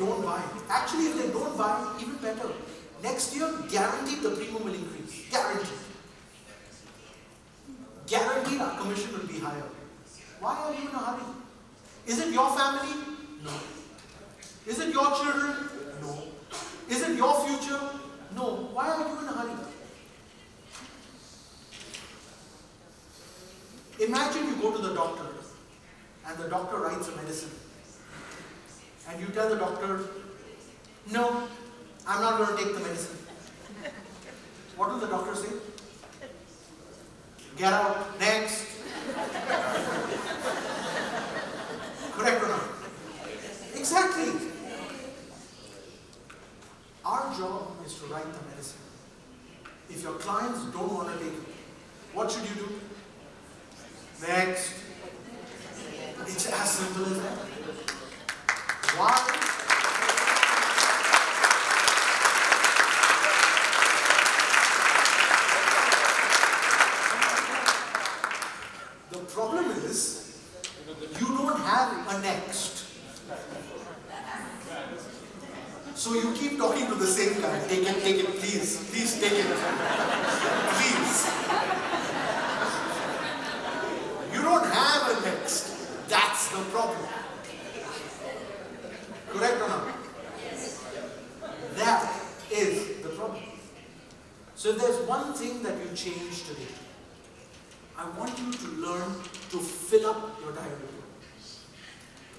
don't buy, actually if they don't buy, even better. Next year, guaranteed the premium will increase. Guaranteed. Guaranteed our commission will be higher. Why are you in a hurry? Is it your family? No. Is it your children? No. Is it your future? No. Why are you in a hurry? Imagine you go to the doctor and the doctor writes a medicine. And you tell the doctor, no, I'm not going to take the medicine. What will the doctor say? Get out, next. Correct or not? Exactly. Our job is to write the medicine. If your clients don't want to take it, what should you do? Next. It's as simple as that. Why? The problem is, you don't have a next. So you keep talking to the same guy. Take it, please. Please take it. Please. You don't have a next. That's the problem. Correct or not? That is the problem. So if there's one thing that you change today, I want you to learn to fill up your diary.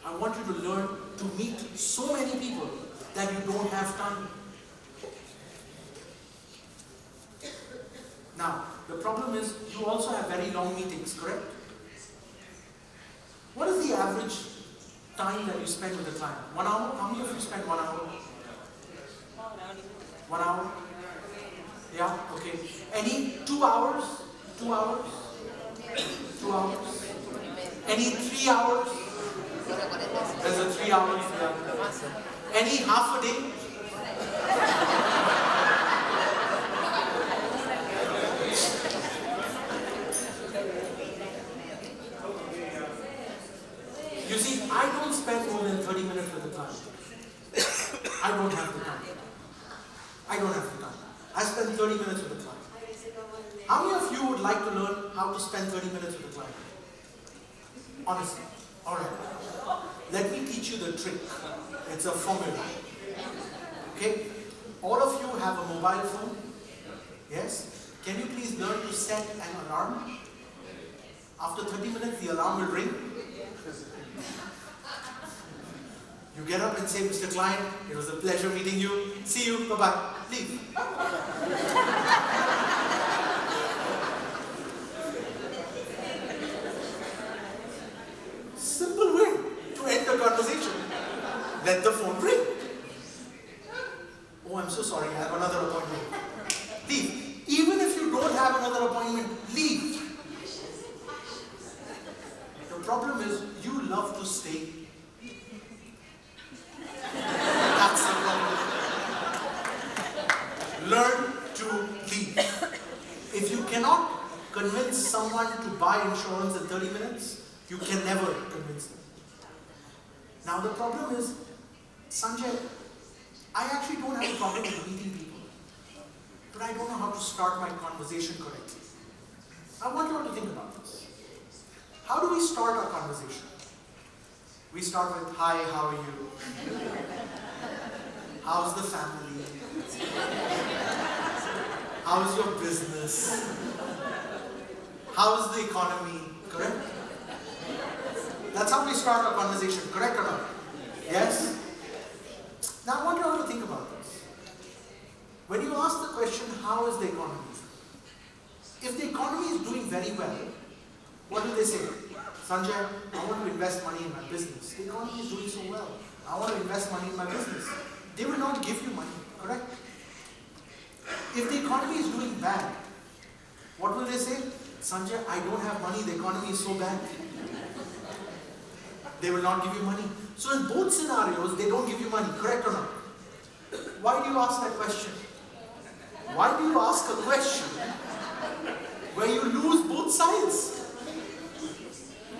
I want you to learn to meet so many people that you don't have time. Now, the problem is you also have very long meetings, correct? What is the average time that you spend with a client? 1 hour? How many of you spend 1 hour? 1 hour? Yeah, okay. Any 2 hours? 2 hours? 2 hours? Any 3 hours? There's a 3 hours. Yeah. Any half a day? You see, I don't spend more than 30 minutes with a client. I don't have the time. I don't have the time. I spend 30 minutes with a client. How many of you would like to learn how to spend 30 minutes with a client? Honestly. Alright. Let me teach you the trick. It's a formula. Okay? All of you have a mobile phone? Yes? Can you please learn to set an alarm? After 30 minutes, the alarm will ring. You get up and say, Mr. Client, it was a pleasure meeting you. See you. Bye-bye. Leave. Simple way to end the conversation. Let the phone ring. Oh, I'm so sorry. I have another appointment. Leave. Even if you don't have another appointment, leave. The problem is you love to stay. That's the problem. Learn to leave. If you cannot convince someone to buy insurance in 30 minutes, you can never convince them. Now the problem is, Sanjay, I actually don't have a problem with meeting people, but I don't know how to start my conversation correctly. I want you all to think about this. How do we start our conversation? We start with, hi, how are you? How's the family? How's your business? How's the economy? Correct? That's how we start our conversation, correct or not? Yes? Now I want you all to think about this. When you ask the question, how is the economy? If the economy is doing very well, what do they say? Sanjay, I want to invest money in my business. The economy is doing so well. I want to invest money in my business. They will not give you money, correct? If the economy is doing bad, what will they say? Sanjay, I don't have money. The economy is so bad. They will not give you money. So in both scenarios, they don't give you money, correct or not? Why do you ask that question? Why do you ask a question where you lose both sides?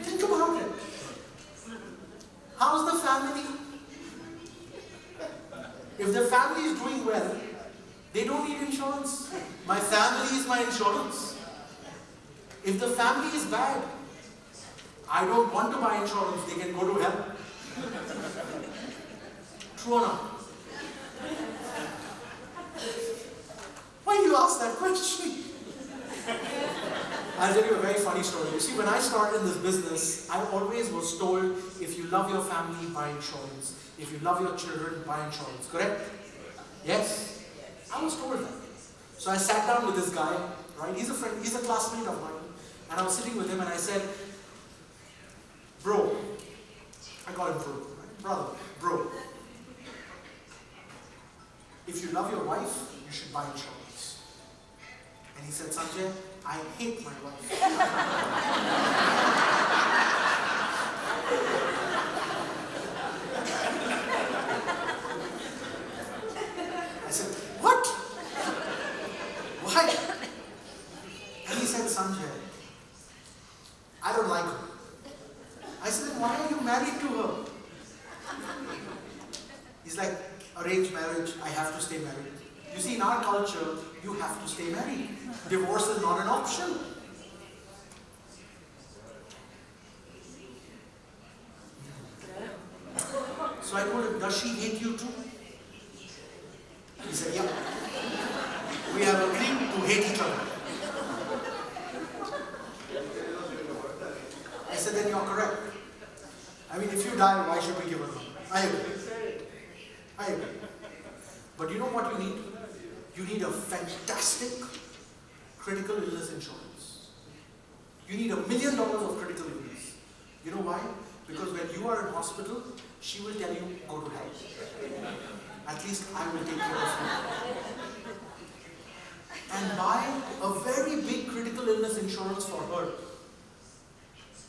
Think about it. How's the family? If the family is doing well, they don't need insurance. My family is my insurance. If the family is bad, I don't want to buy insurance. They can go to hell. True or not? Why do you ask that question? I'll tell you a very funny story. You see, when I started in this business, I always was told, if you love your family, buy insurance. If you love your children, buy insurance. Correct? Yes? I was told that. So I sat down with this guy, right? He's a friend, he's a classmate of mine. And I was sitting with him and I said, bro, I call him bro, right? Brother, bro. If you love your wife, you should buy insurance. And he said, Sanjay, I hate my wife. I said, what? Why? And he said, Sanjay, I don't like her. I said, then why are you married to her? He's like, arranged marriage, I have to stay married. You see, in our culture, you have to stay married. Divorce is not an option. So I told him, does she hate you too? He said, yeah. We have agreed to hate each other. I said, then you're correct. I mean, if you die, why should we give her money? I agree. But you know what you need? You need a fantastic critical illness insurance. You need $1 million of critical illness. You know why? Because when you are in hospital, she will tell you, go to hell. At least I will take care of you. And buy a very big critical illness insurance for her.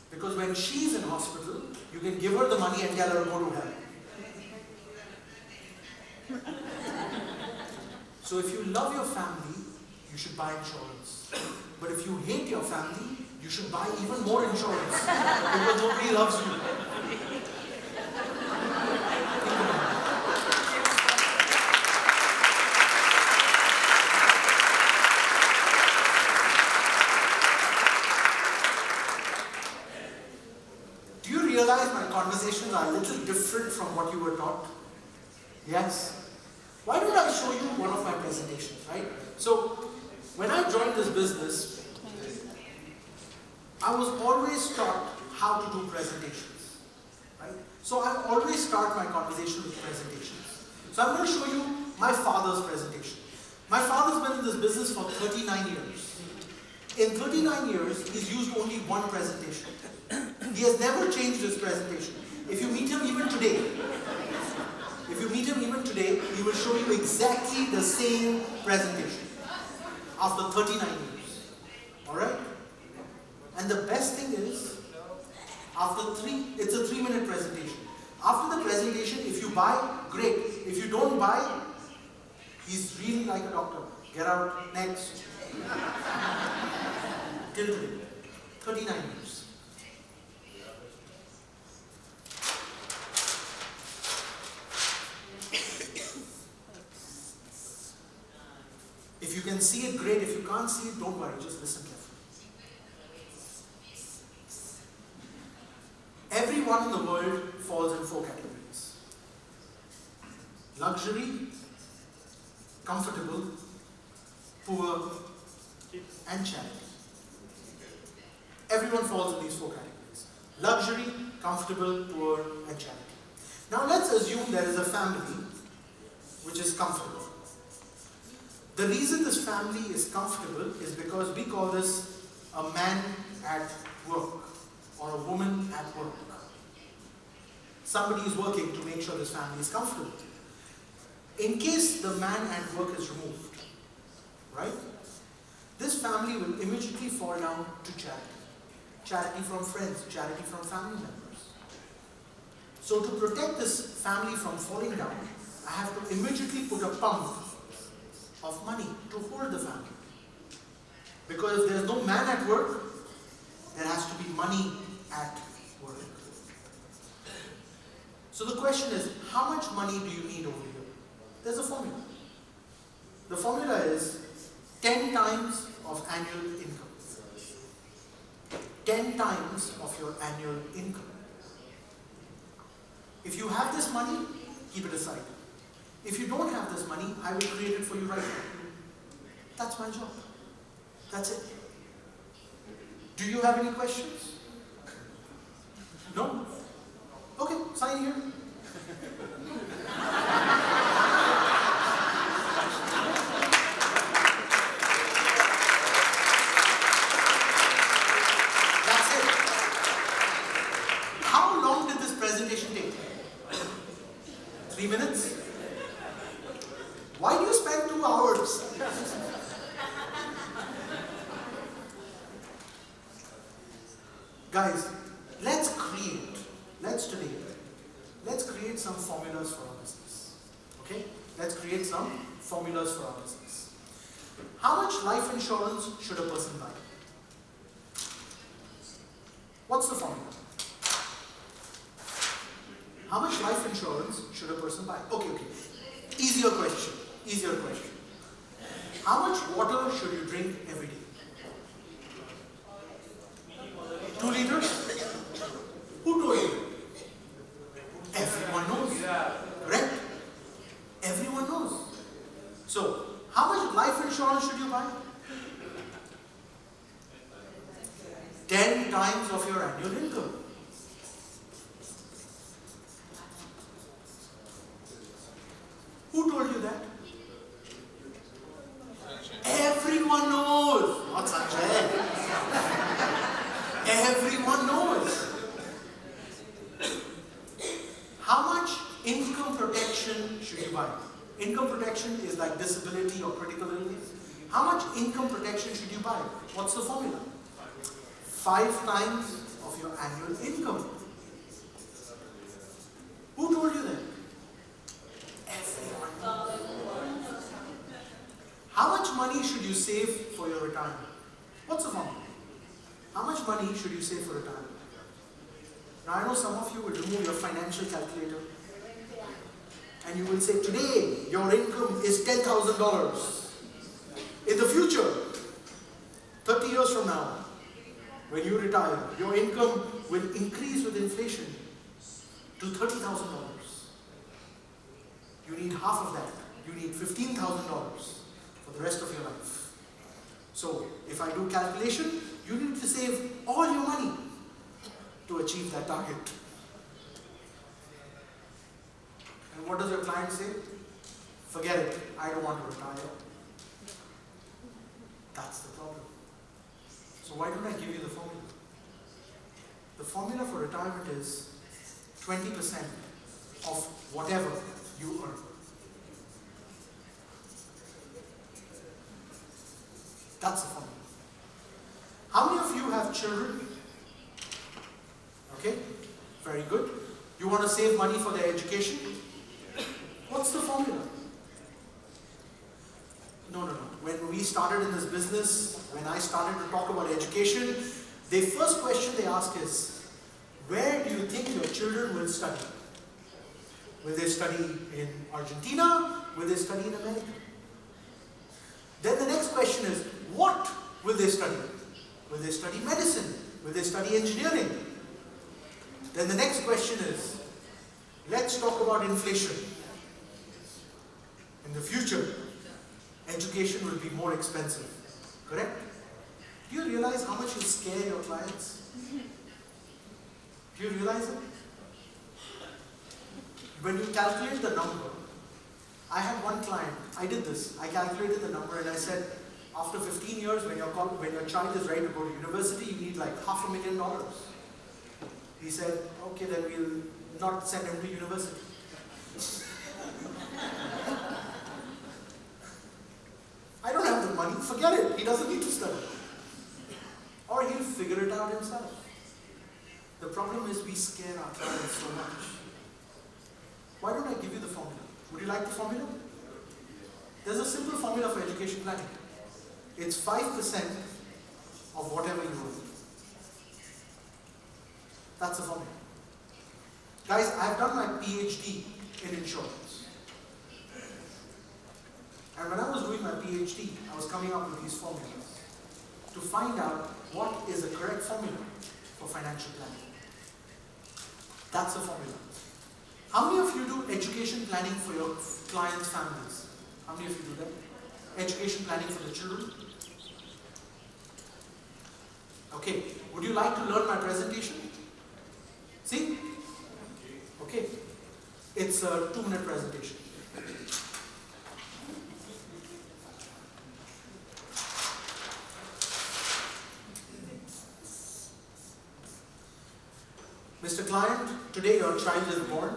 Because when she's in hospital, you can give her the money and tell her, go to hell. So if you love your family, you should buy insurance. But if you hate your family, you should buy even more insurance. Because nobody loves you. Do you realize my conversations are a little different from what you were taught? Yes? Why don't I show you one of my presentations, right? So, when I joined this business, I was always taught how to do presentations, right? So I always start my conversation with presentations. So I'm going to show you my father's presentation. My father's been in this business for 39 years. In 39 years, he's used only one presentation. He has never changed his presentation. If you meet him even today, he will show you exactly the same presentation after 39 years. Alright? And the best thing is, it's a 3-minute presentation. After the presentation, if you buy, great. If you don't buy, he's really like a doctor. Get out, next. Till today. 39 years. If you can see it, great. If you can't see it, don't worry. Just listen carefully. Everyone in the world falls in 4 categories. Luxury, comfortable, poor, and charity. Everyone falls in these 4 categories. Luxury, comfortable, poor, and charity. Now let's assume there is a family which is comfortable. The reason this family is comfortable is because we call this a man at work or a woman at work. Somebody is working to make sure this family is comfortable. In case the man at work is removed, right? This family will immediately fall down to charity. Charity from friends, charity from family members. So to protect this family from falling down, I have to immediately put a pump of money to hold the family. Because if there's no man at work, there has to be money at work. So the question is, how much money do you need over here? There's a formula. The formula is 10 times of annual income. 10 times of your annual income. If you have this money, keep it aside. If you don't have this money, I will create it for you right now. That's my job. That's it. Do you have any questions? No? Okay, sign here. That's it. How long did this presentation take? 3 minutes? Why do you spend 2 hours? Guys, let's create some formulas for our business. Okay? Let's create some formulas for our business. How much life insurance should a person buy? What's the formula? How much life insurance should a person buy? Okay. Easier question. How much water should you drink every day? 2 liters? Who told you? Everyone knows. Correct? Everyone knows. So, how much life insurance should you buy? 10 times of your annual income. Who told you that? Everyone knows. Not Sanjay. Everyone knows. How much income protection should you buy? Income protection is like disability or critical illness. How much income protection should you buy? What's the formula? 5 times of your annual income. Who told you that? Everyone. How much money should you save for your retirement? What's the formula? How much money should you save for retirement? Now I know some of you will remove your financial calculator and you will say, today your income is $10,000. In the future, 30 years from now, when you retire, your income will increase with inflation to $30,000. You need half of that. You need $15,000 for the rest of your life. So, if I do calculation, you need to save all your money to achieve that target. And what does your client say? Forget it, I don't want to retire. That's the problem. So why don't I give you the formula? The formula for retirement is 20% of whatever you earn. That's the formula. How many of you have children? Okay, very good. You want to save money for their education? What's the formula? No. When we started in this business, when I started to talk about education, the first question they ask is, where do you think your children will study? Will they study in Argentina? Will they study in America? Then the next question is, what will they study? Will they study medicine? Will they study engineering? Then the next question is, let's talk about inflation. In the future, education will be more expensive. Correct? Do you realize how much you scare your clients? Do you realize it? When you calculate the number, I had one client, I did this. I calculated the number and I said, after 15 years, when your child is ready to go to university, you need like $500,000. He said, okay, then we'll not send him to university. I don't have the money, forget it, he doesn't need to study. Or he'll figure it out himself. The problem is we scare our clients so much. Why don't I give you the formula? Would you like the formula? There's a simple formula for education planning. It's 5% of whatever you earn. That's the formula. Guys, I've done my PhD in insurance. PhD, I was coming up with these formulas to find out what is the correct formula for financial planning. That's the formula. How many of you do education planning for your clients' families? How many of you do that? Education planning for the children? Okay, would you like to learn my presentation? See? Okay. It's a 2-minute presentation. Mr. Client, today your child is born.